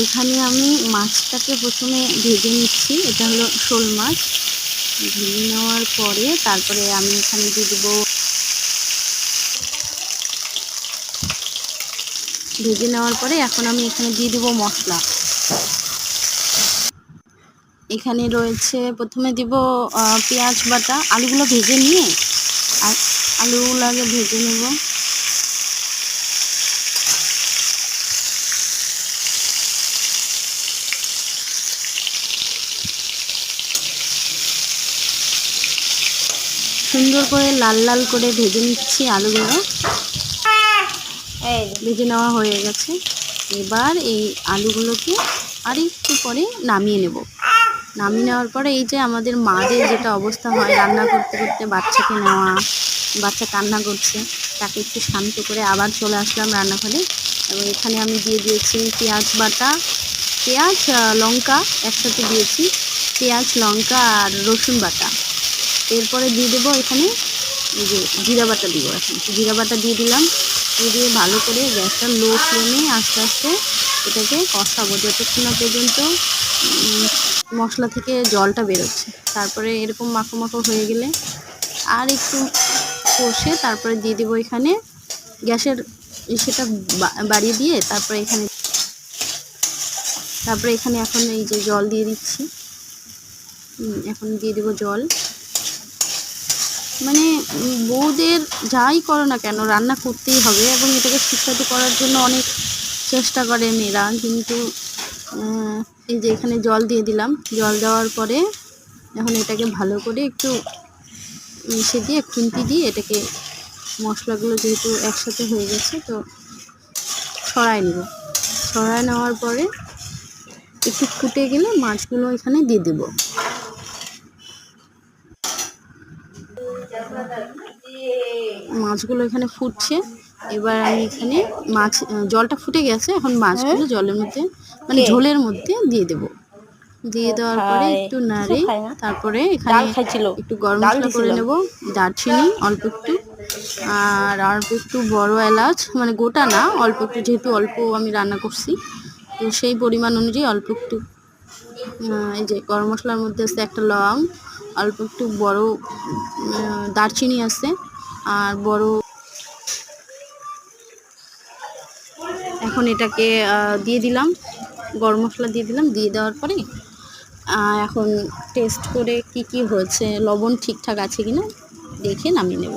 এখানে আমি মাছটাকে প্রথমে ভেজে নিচ্ছি। এটা হলো শোল মাছ। ভেজে নেওয়ার পরে তারপরে আমি এখানে দিয়ে দেবো, ভেজে নেওয়ার পরে এখন আমি এখানে দিয়ে দেবো মশলা। এখানে রয়েছে, প্রথমে দিব পেঁয়াজ বাটা। আলুগুলো ভেজে নিয়ে আলুগুলো আগে ভেজে নেব। সুন্দর করে লাল লাল করে ভেজে নিচ্ছি আলুগুলো। ভেজে নেওয়া হয়ে গেছে। এবার এই আলুগুলোকে আর একটু পরে নামিয়ে নেব। নামিয়ে নেওয়ার পরে এই যে আমাদের মাদের যেটা অবস্থা হয় রান্না করতে করতে, বাচ্চাকে নেওয়া, বাচ্চা কান্না করছে, তাকে একটু শান্ত করে আবার চলে আসলাম রান্নাঘরে। এবং এখানে আমি দিয়ে দিয়েছি পেঁয়াজ বাটা, পেঁয়াজ লঙ্কা একসাথে দিয়েছি, পেঁয়াজ লঙ্কা আর রসুন বাটা। এরপরে দিয়ে দেবো এখানে এই যে জিরা বাটা দিব। এখন জিরা বাটা দিয়ে দিলাম। দিয়ে ভালো করে গ্যাসটা লো ফ্লেমে আস্তে আস্তে এটাকে কষাবো যতক্ষণ না পর্যন্ত মশলা থেকে জলটা বেরোচ্ছে। তারপরে এরকম মাখো মাখো হয়ে গেলে আর একটু কষে তারপরে দিয়ে দেবো এখানে গ্যাসের সেটা বাড়িয়ে দিয়ে তারপরে এখানে এখন এই যে জল দিয়ে দিচ্ছি। এখন দিয়ে দেবো জল। মানে বউদের যাই করো না কেন রান্না করতেই হবে এবং এটাকে সুস্বাদু করার জন্য অনেক চেষ্টা করে মেয়েরা, কিন্তু এই যে এখানে জল দিয়ে দিলাম। জল দেওয়ার পরে এখন এটাকে ভালো করে একটু মিশিয়ে দিয়ে খুন্তি দিয়ে এটাকে, মশলাগুলো যেহেতু একসাথে হয়ে গেছে তো ছড়াই নেব। ছড়াই নেওয়ার পরে একটু ফুটে গেলে মাছগুলো এখানে দিয়ে দেব। মাছগুলো এখানে ফুটছে। এবার আমি এখানে জলটা ফুটে গেছে, এখন মাছগুলো জলের মধ্যে মানে ঝোলের মধ্যে দিয়ে দেব। দিয়ে দেওয়ার পরে একটু নাড়ে, তারপরে এখানে একটু গরম মশলা করে নেব, দারচিনি অল্প একটু, আর অল্প একটু বড় এলাচ, মানে গোটা না, অল্প একটু, যেহেতু অল্প আমি রান্না করছি তো সেই পরিমাণ অনুযায়ী অল্প একটু। এই যে গরম মশলার মধ্যে আছে একটা লং, অল্প একটু বড় দারচিনি আছে আর বড়। এখন এটাকে দিয়ে দিলাম, গরম মশলা দিয়ে দিলাম। দিয়ে দেওয়ার পরে এখন টেস্ট করে কি হয়েছে, লবণ ঠিকঠাক আছে কিনা দেখে নামিয়ে নেব।